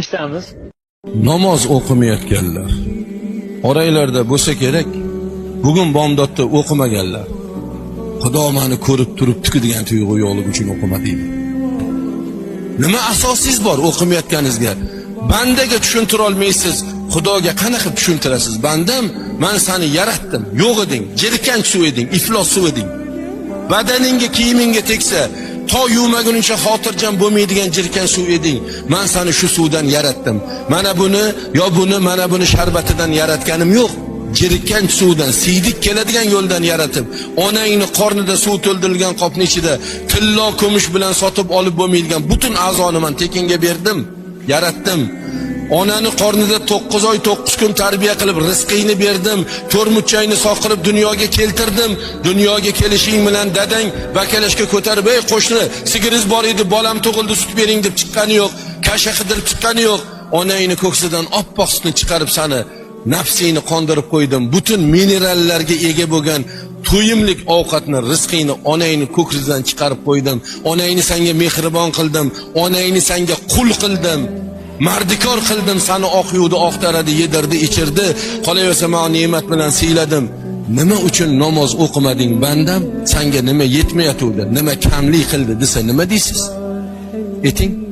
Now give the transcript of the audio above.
eshitamiz. Namoz o'qimayotganlar oraylarda bo'lsa kerak, bugun bomdodda o'qimaganlar. Xudo meni ko'rib turibdi degan tuyg'u yo'qligi uchun o'qimadingmi? Nima asosingiz bor o'qimayotganingizga? Bandaga tushuntira olmaysiz, Xudoga qanaqa tushuntirasiz? Bandam, men seni yaratdim, yo'q eding, jirkanch suv eding, iflos suv eding. Badaningga, kiyimingga tegsa, to yuvmaguncha xotirjam bo'lmaydigan jirkan suv eding. Men seni shu suvdan yaratdim. Mana buni, mana buni sharbatidan yaratganim yo'q. Jirkanch suvdan, siydik keladigan yo'ldan yaratib, onangni qornida suv to'ldirilgan qopning ichida tillo kumush bilan sotib olib bo'lmaydigan butun a'zoni men tekinga berdim, yaratdim. Onani qornida 9 oy 9 kun tarbiya qilib rizqingni berdim, to'rmuchchayni soqilib dunyoga keltirdim. Dunyoga kelishing bilan dadang bakalashga ko'tarib, "Ey qo'shni, sigiringiz bor edi, bolam tug'ildi, sut bering" deb chiqqani yo'q, kasha qidirib chiqqani yo'q. Onangni ko'ksidan oppoq sutni chiqarib sani nafsingni qondirib qo'ydim. Butun minerallarga ega bo'lgan to'yimlik ovqatni, rizqingni onangni ko'ksidan chiqarib qo'ydim. Onangni senga mehribon qildim, onangni senga qul qildim. Mardikor qildim, seni oq yuvdi, oq taradi, yedirdi, ichirdi, qolaversa men ne'mat bilan siyladim. Nima uchun namoz o'qimading bandam? Senga nima yetmayotdi, nima kamlik qildi desa nima deysiz? Ayting.